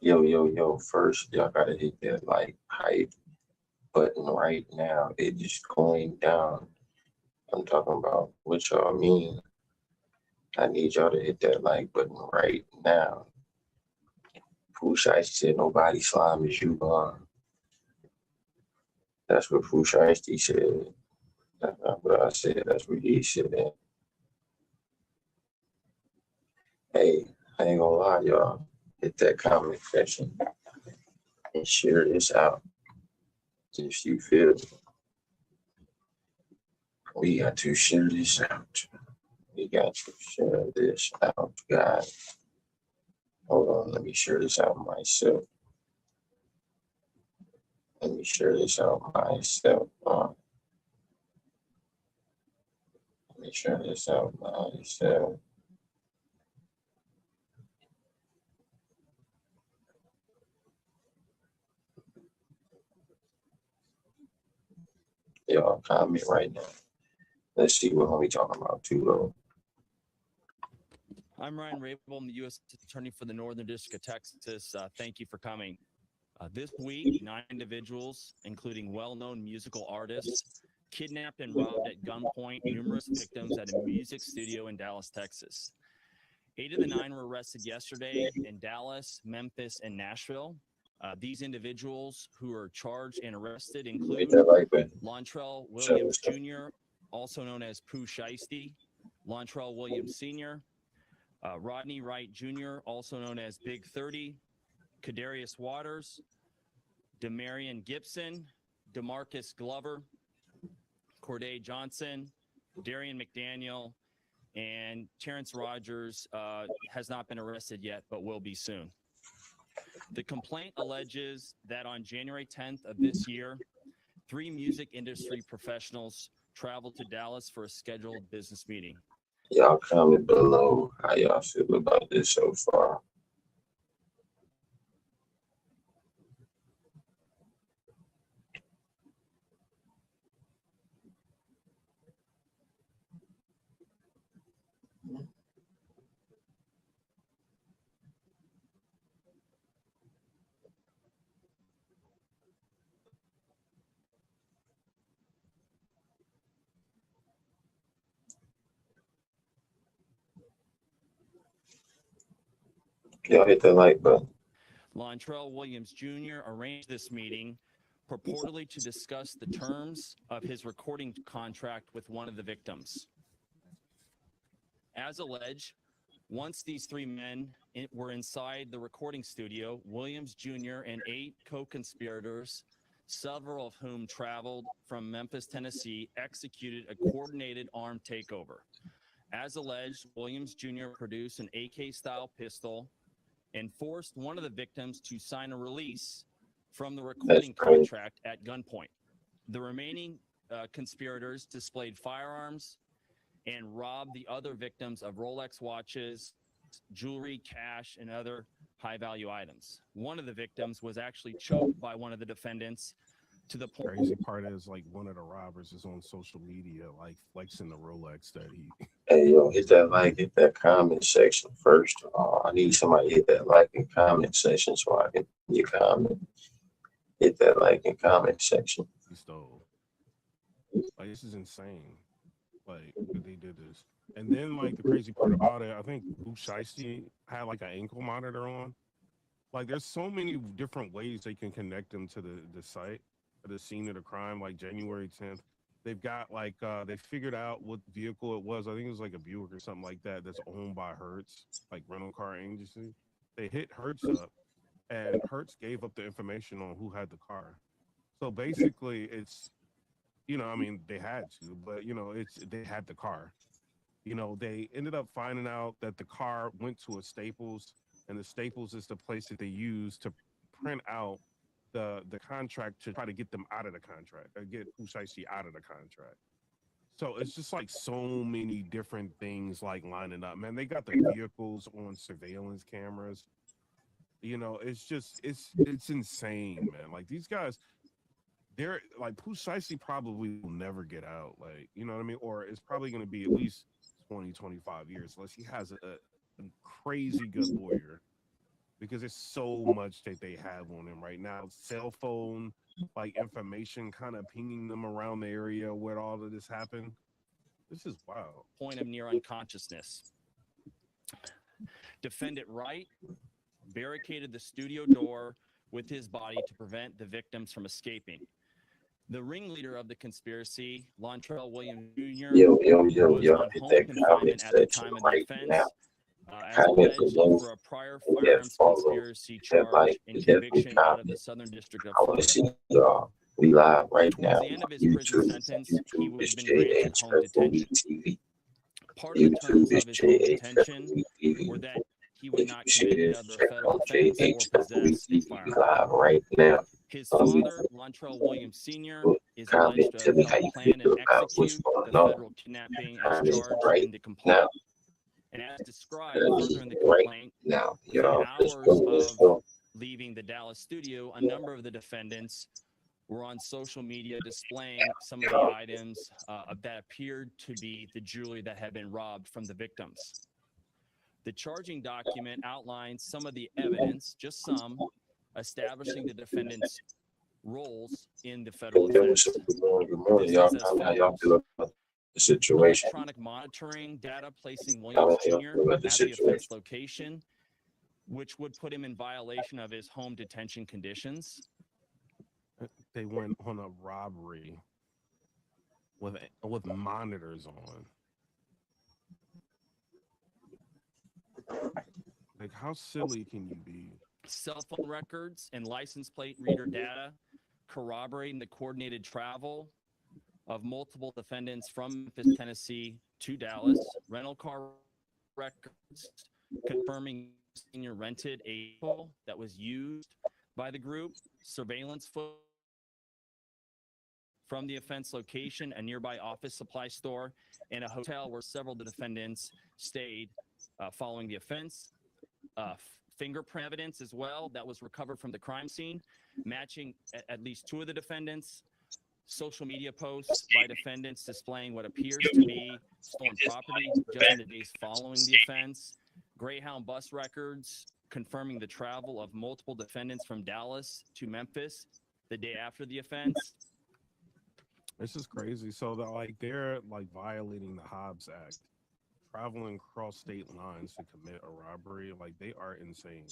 Yo. First, y'all gotta hit that like hype button right now. It is going down. I'm talking about what y'all mean. I need y'all to hit that like button right now. Pooh Shiesty said nobody slime is you gone. That's what Pooh Shiesty said. That's not what I said. That's what he said. Hey, I ain't gonna lie, y'all. Hit that comment section and share this out. If you feel me, we got to share this out. We got to share this out, guys. Hold on, let me share this out myself. Let me share this out myself. Let me share this out myself. Y'all comment right now. Let's see what we talking about too low. I'm Ryan Rabel. I'm the U.S. Attorney for the Northern District of Texas. Thank you for coming. This week, 9 individuals, including well-known musical artists, kidnapped and robbed at gunpoint numerous victims at a music studio in Dallas, Texas. 8 of the 9 were arrested yesterday in Dallas, Memphis, and Nashville. These individuals who are charged and arrested include Lontrell Williams Jr., also known as Pooh Shiesty, Lontrell Williams Sr., Rodney Wright Jr., also known as Big 30, Kadarius Waters, Demarion Gibson, DeMarcus Glover, Corday Johnson, Darian McDaniel, and Terrence Rogers has not been arrested yet, but will be soon. The complaint alleges that on January 10th of this year, 3 music industry professionals traveled to Dallas for a scheduled business meeting. Y'all comment below how y'all feel about this so far. Y'all hit the like button. Lontrell Williams Jr. arranged this meeting purportedly to discuss the terms of his recording contract with one of the victims. As alleged, once these 3 men were inside the recording studio, Williams Jr. and 8 co-conspirators, several of whom traveled from Memphis, Tennessee, executed a coordinated armed takeover. As alleged, Williams Jr. produced an AK-style pistol and forced one of the victims to sign a release from the recording contract at gunpoint. The remaining conspirators displayed firearms and robbed the other victims of Rolex watches, jewelry, cash, and other high-value items. One of the victims was actually choked by one of the defendants to the point. Crazy part is, like, one of the robbers is on social media, like, flexing the Rolex that he. Hey, yo, hit that like, hit that comment section first. I need somebody to hit that like and comment section so I can you comment. Hit that like and comment section. He stole. Like, this is insane. Like, that they did this. And then, like, the crazy part about it, I think Pooh Shiesty had, like, an ankle monitor on. Like, there's so many different ways they can connect them to the site, the scene of the crime, like January 10th. They've got, like, they figured out what vehicle it was. I think it was like a Buick or something like that that's owned by Hertz, like rental car agency. They hit Hertz up, and Hertz gave up the information on who had the car. So basically, it's, I mean, they had to, but, they had the car. They ended up finding out that the car went to a Staples, and the Staples is the place that they use to print out the contract to try to get them out of the contract, or get Ushishi out of the contract. So it's just like so many different things like lining up. Man, they got the vehicles on surveillance cameras. It's just it's insane, man. Like these guys, they're like Pushishi probably will never get out. Like, you know what I mean? Or it's probably going to be at least 20, 25 years unless he has a crazy good lawyer. because it's so much that they have on them right now. Cell phone, like information kind of pinging them around the area where all of this happened. This is wild. Point of near unconsciousness. Defendant Wright barricaded the studio door with his body to prevent the victims from escaping. The ringleader of the conspiracy, Lontrell Williams Jr., was on home confinement at the time of the offense, as alleged for a prior firearms conspiracy charge and conviction out of the Southern District of I want to Florida. see y'all. We live right Towards now. the end of his prison sentence, he would have been granted home detention. TV. Part of the terms of his home detention TV. were that he would not commit another Check federal on offense or possess a TV firearm. live right now. His father, Lontrell Williams Sr., is Comment, alleged to tell have me how helped you plan and feel about what's execute the going on. federal kidnapping as Comment charged right in the complaint. now. And as described further in the complaint, Now, within y'all, let's hours go. Let's of go. leaving the Dallas studio, a number of the defendants were on social media displaying some of the items that appeared to be the jewelry that had been robbed from the victims. The charging document outlines some of the evidence, just some, establishing the defendants' roles in the federal offense. Good morning, This y'all. is as Tell me how y'all follows. feel about the situation. Electronic monitoring data placing Tell me Williams how y'all Jr. feel about at the the situation. offense location, which would put him in violation of his home detention conditions. They went on a robbery with monitors on. Like, how silly can you be? Cell phone records and license plate reader data corroborating the coordinated travel of multiple defendants from Memphis, Tennessee to Dallas. Rental car records confirming senior rented a vehicle that was used by the group. Surveillance footage from the offense location, a nearby office supply store, and a hotel where several of the defendants stayed following the offense. Fingerprint evidence as well that was recovered from the crime scene, matching at least two of the defendants. Social media posts by defendants displaying what appears to be stolen property just in the days following the offense. Greyhound bus records confirming the travel of multiple defendants from Dallas to Memphis the day after the offense. This is crazy. So they're like violating the Hobbs Act, traveling across state lines to commit a robbery. Like, they are insane.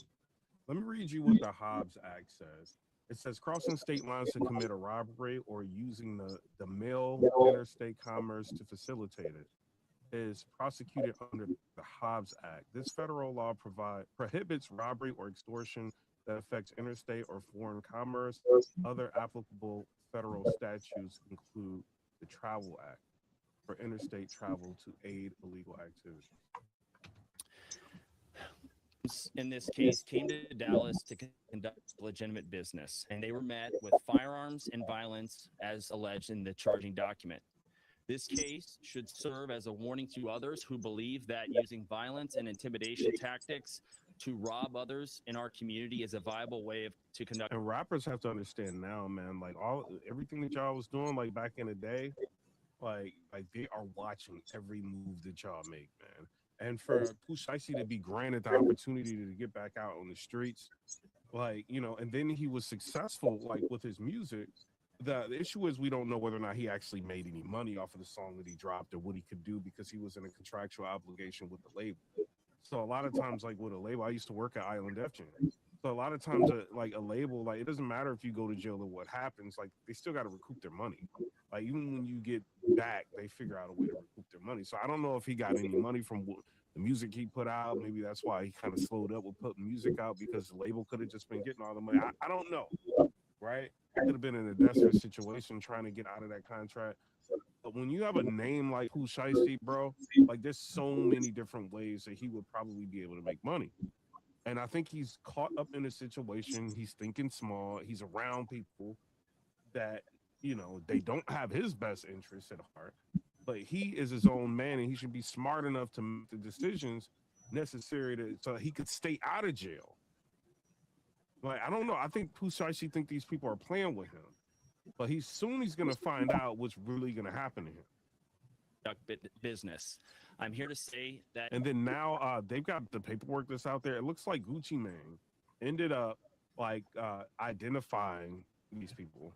Let me read you what the Hobbs Act says. It says crossing state lines to commit a robbery or using the mail interstate commerce to facilitate it is prosecuted under the Hobbs Act. This federal law prohibits robbery or extortion that affects interstate or foreign commerce. Other applicable federal statutes include the Travel Act for interstate travel to aid illegal activity. In this case, came to Dallas to conduct legitimate business, and they were met with firearms and violence as alleged in the charging document. This case should serve as a warning to others who believe that using violence and intimidation tactics to rob others in our community is a viable way to conduct. And rappers have to understand now, man, like everything that y'all was doing like back in the day, like they are watching every move that y'all make, man. And for Pooh Shiesty to be granted the opportunity to get back out on the streets, like, and then he was successful like with his music. The issue is we don't know whether or not he actually made any money off of the song that he dropped or what he could do because he was in a contractual obligation with the label. So a lot of times, like with a label, I used to work at Island F Jam. So a lot of times, like a label, like it doesn't matter if you go to jail or what happens, like they still got to recoup their money. Like even when you get back, they figure out a way to recoup their money. So I don't know if he got any money from the music he put out. Maybe that's why he kind of slowed up with putting music out because the label could have just been getting all the money. I don't know, right? Could have been in a desperate situation trying to get out of that contract. But when you have a name like Pooh Shiesty, bro, like there's so many different ways that he would probably be able to make money. And I think he's caught up in a situation. He's thinking small. He's around people that, they don't have his best interests at heart. But he is his own man, and he should be smart enough to make the decisions necessary so he could stay out of jail. Like, I don't know. I think Pooh Shiesty think these people are playing with him. But he's going to find out what's really going to happen to him. Business. I'm here to say that. And then now they've got the paperwork that's out there. It looks like Gucci Mane ended up identifying these people.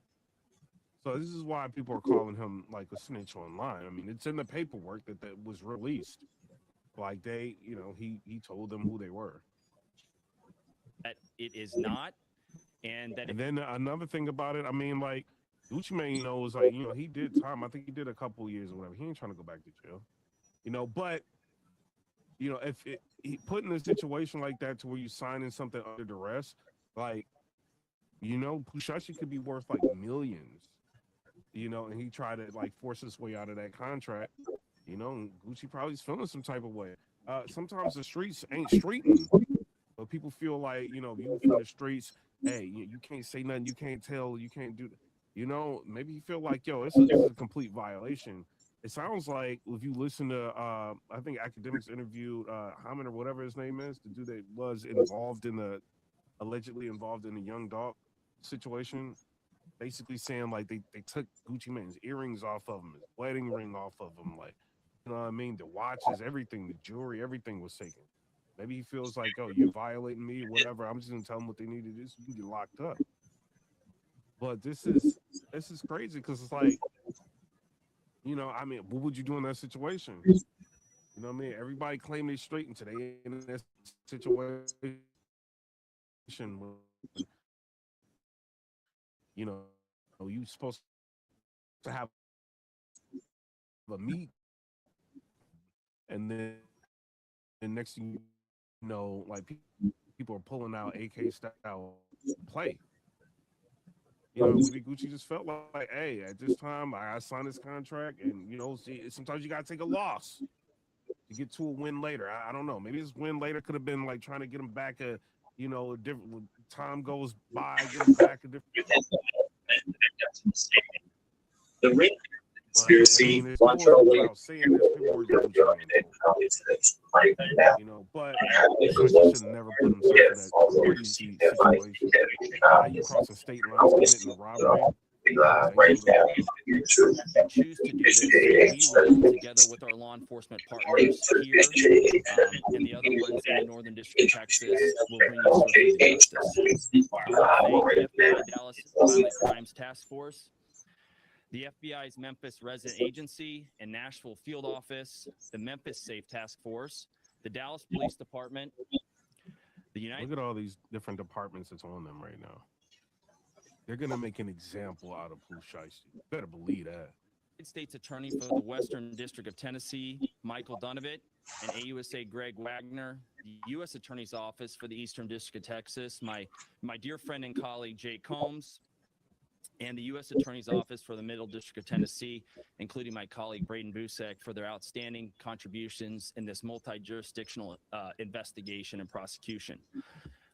So this is why people are calling him like a snitch online. I mean, it's in the paperwork that was released. Like he told them who they were. That it is not, and that And then another thing about it, I mean, like Gucci Mane knows, like he did time. I think he did a couple years or whatever. He ain't trying to go back to jail, But if he put in a situation like that to where you signing something under duress, like Pushashi could be worth like millions, and he tried to like force his way out of that contract. And Gucci probably is feeling some type of way. Sometimes the streets ain't streeting, but people feel like you from the streets. Hey, you can't say nothing. You can't tell. You can't do. Maybe you feel like this is a complete violation. It sounds like if you listen to, I think academics interviewed Hammond or whatever his name is, the dude that was allegedly involved in the young dog situation, basically saying like they took Gucci Mane's earrings off of him, his wedding ring off of him, like you know what I mean, the watches, everything, the jewelry, everything was taken. Maybe he feels like, oh, you're violating me, whatever. I'm just gonna tell them what they need to do so you can get locked up. But this is crazy because it's like, I mean, what would you do in that situation? You know what I mean? Everybody claim they straight until they in that situation. When, you supposed to have a meet, and then the next thing like people are pulling out AK style play. Maybe Gucci just felt like, hey, at this time I signed this contract, and sometimes you gotta take a loss to get to a win later. I don't know. Maybe this win later could have been like trying to get him back a different time goes by, get him back a different. The ring conspiracy, Montreal without saying this, people were getting but Gucci should never put himself in that easy situation. You cross a state line committing a robbery. Right now, choose to do this, we will, together with our law enforcement partners here and the other ones in the Northern District of Texas, will bring you swiftly to justice. I want to thank the FBI Dallas Violent Crimes Task Force, the FBI's Memphis Resident Agency and Nashville Field Office, the Memphis Safe Task Force, the Dallas Police Department, the United. Look at all these different departments that's on them right now. They're gonna make an example out of Pooh Shiesty. You better believe that. State's Attorney for the Western District of Tennessee, Michael Donovan, and AUSA Greg Wagner, the U.S. Attorney's Office for the Eastern District of Texas, my dear friend and colleague Jake Combs, and the U.S. Attorney's Office for the Middle District of Tennessee, including my colleague Braden Busek, for their outstanding contributions in this multi-jurisdictional investigation and prosecution.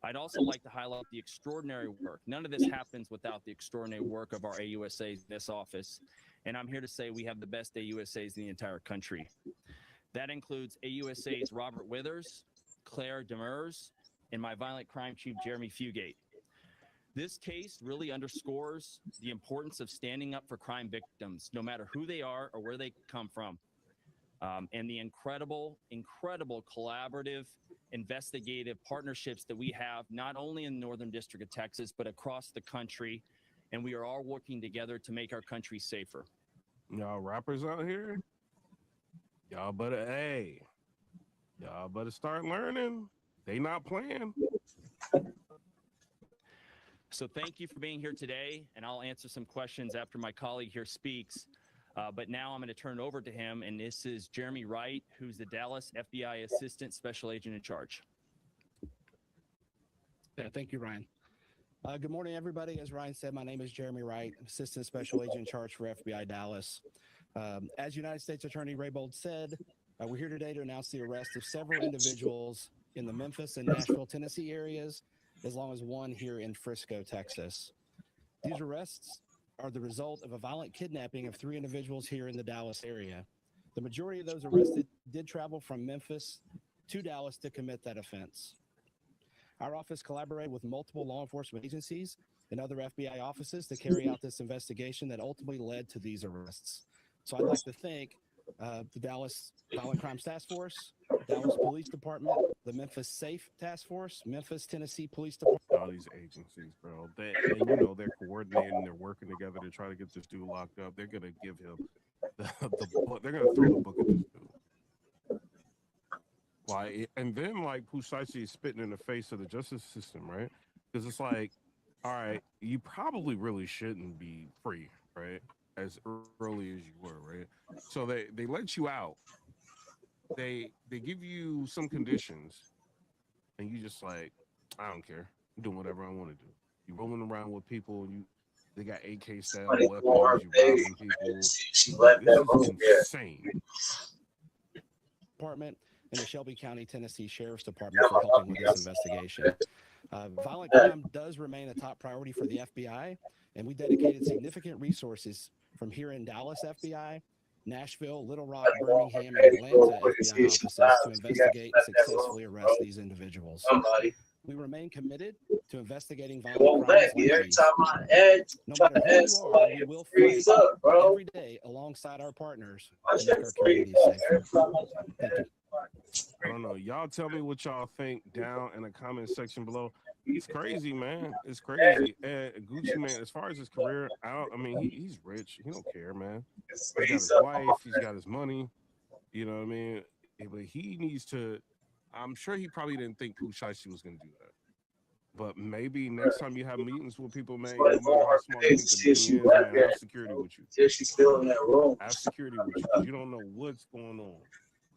I'd also like to highlight the extraordinary work. None of this happens without the extraordinary work of our AUSAs in this office. And I'm here to say we have the best AUSAs in the entire country. That includes AUSAs Robert Withers, Claire Demers, and my violent crime chief, Jeremy Fugate. This case really underscores the importance of standing up for crime victims, no matter who they are or where they come from. And the incredible collaborative investigative partnerships that we have, not only in the Northern District of Texas, but across the country. And we are all working together to make our country safer. Y'all rappers out here, y'all better start learning. They not playing. So thank you for being here today, and I'll answer some questions after my colleague here speaks. But now I'm going to turn it over to him, and this is Jeremy Wright, who's the Dallas FBI Assistant Special Agent in charge. Yeah, thank you, Ryan. Good morning, everybody. As Ryan said, my name is Jeremy Wright, Assistant Special Agent in charge for FBI Dallas. As United States Attorney Raybold said, we're here today to announce the arrest of several individuals in the Memphis and Nashville, Tennessee areas, as long as one here in Frisco, Texas. These arrests are the result of a violent kidnapping of 3 individuals here in the Dallas area. The majority of those arrested did travel from Memphis to Dallas to commit that offense. Our office collaborated with multiple law enforcement agencies and other FBI offices to carry out this investigation that ultimately led to these arrests. So I'd like to thank the Dallas Violent Crimes Task Force, Dallas Police Department, the Memphis Safe Task Force, Memphis, Tennessee Police Department. All these agencies, bro. And you know they're coordinating, they're working together to try to get this dude locked up. They're gonna give him the book. They're gonna throw the book at this dude. Like, and then like Pooh Shiesty is spitting in the face of the justice system, right? Because it's like, all right, you probably really shouldn't be free, right? As early as you were, right? So they let you out. They give you some conditions, and you just like, I don't care. I'm doing whatever I want to do. You rolling around with people, they got AK style weapons, you robbing people. She left that room. This is insane. Department and the Shelby County, Tennessee Sheriff's Department for helping with this investigation. Violent crime does remain a top priority for the FBI, and we dedicated significant resources from here in Dallas FBI, Nashville, Little Rock, Birmingham, and Atlanta FBI offices to investigate and successfully arrest these individuals. We remain committed to investigating violent crimes like these. No matter who you are, we will fight every day alongside our partners to make our communities safer. Thank you. I don't know. Y'all tell me what y'all think down in the comment section below. It's crazy, man. It's crazy. And Gucci, man, as far as his career, I mean, he's rich. He don't care, man. He's got his wife. He's got his money. You know what I mean? But he needs to. I'm sure he probably didn't think Pooh Shiesty was going to do that. But maybe next time you have meetings with people, man, no matter how smart you think the is, man, have security with you. She's still in that room. Have security with you because you don't know what's going on.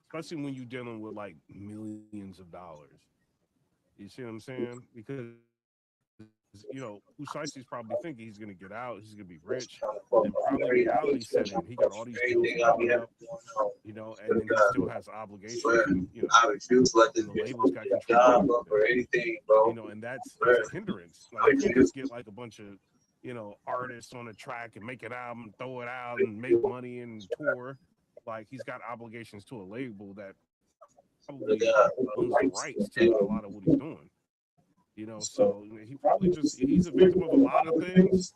Especially when you're dealing with like millions of dollars. You see what I'm saying? Because, you know, Pooh Shiesty's probably thinking he's going to get out, he's going to be rich, and probably reality set in. He got all these bills coming up, you know, and then he still has obligations. You know, the label's got control over anything, you know, and that's a hindrance. Like, you can't just get like a bunch of, you know, artists on a track and make an album, throw it out, and make money and tour. Like, he's got obligations to a label that probably owns the rights to a lot of what he's doing. You know, so he probably he's a victim of a lot of things.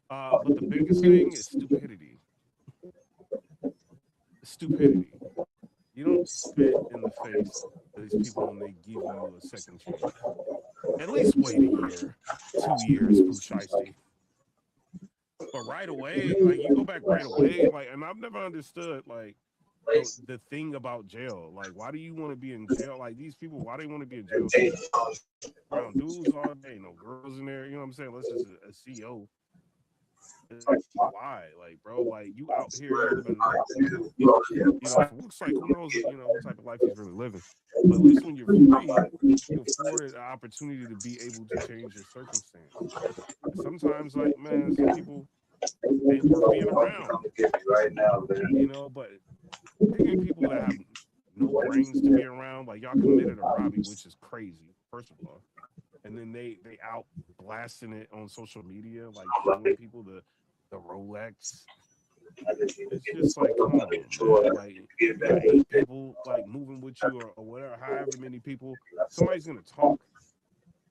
But the biggest thing is stupidity. Stupidity. You don't spit in the face of these people when they give you a second chance. At least wait a year, 2 years, Pooh Shiesty. But right away, like, you go back right away, like, and I've never understood, like, the thing about jail. Like, why do you want to be in jail? Like, these people, why do they want to be in jail? Around dudes all day, no girls in there, you know what I'm saying? Unless it's a CO. Why? Like, bro, like, you out here living, you know, it looks like, who knows, you know, what type of life he's really living. But at least when you're free, you're afforded an opportunity to be able to change your circumstance. Sometimes, like, man, some people ain't worth being around. You know, but picking people that have no brains to be around, like, y'all committed a robbery, which is crazy, first of all. And then they out blasting it on social media, like showing people the Rolex. It's just like, come on, man. Like, you got 8 people like moving with you, or whatever, however many people, somebody's gonna talk.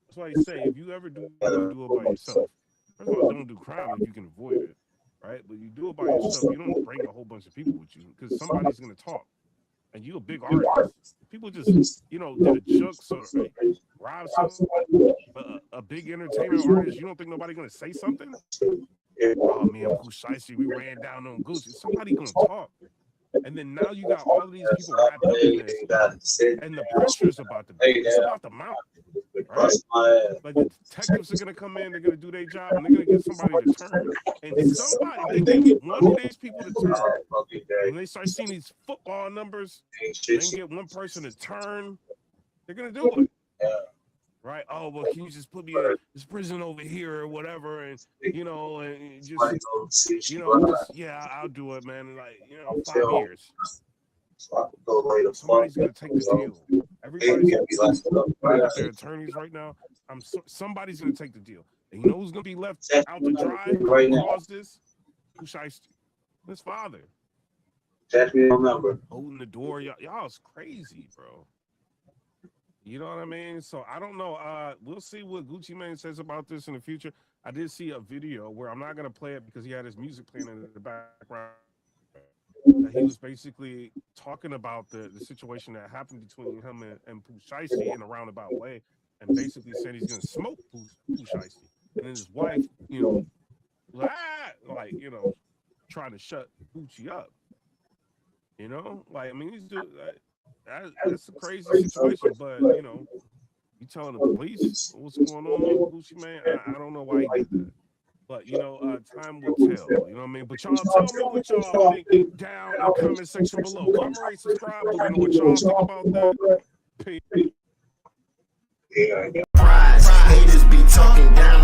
That's why I say, if you ever do it by yourself, first of all, don't do crime if you can avoid it, right? But you do it by yourself, you don't bring a whole bunch of people with you, because somebody's gonna talk. And you a big artist. People just, you know, did a jukes or rob something. A big entertainment artist, you don't think nobody gonna say something? Oh man, Pooh Shiesty, we ran down on Gucci. Somebody gonna talk. And then now you got all of these people wrapped up in this, and the pressure's about to be, it's about to mount, right? Like, the detectives are gonna come in, they're gonna do their job, and they're gonna get somebody to turn. And somebody, they get one of these people to turn. When they start seeing these football numbers, they can get one person to turn, they're gonna do it. Right? Oh, well, can you just put me in this prison over here or whatever, and you know, and just, you know, just, yeah, I'll do it, man. And, like, you know, 5 years. Somebody's gonna take the deal. Everybody's gonna their attorneys right now. Somebody's gonna take the deal. And you know who's gonna be left out to dry? Who caused this? Pooh Shiesty. His father. Holding the door. Y'all's crazy, bro. You know what I mean? So I don't know. We'll see what Gucci Mane says about this in the future. I did see a video where, I'm not gonna play it because he had his music playing in the background. he was basically talking about the situation that happened between him and Pooh Shiesty in a roundabout way, and basically said he's gonna smoke Pooh Shiesty. And then his wife, like, trying to shut Poochie up. Like, I mean, these dudes, that's a crazy situation, but you telling the police what's going on with Poochie, man, I don't know why he did that. But time will tell. You know what I mean? But y'all tell me what y'all think down in the comment section below. Comment, rate, subscribe. Let me know what y'all think about that. Peace. Haters be talking down.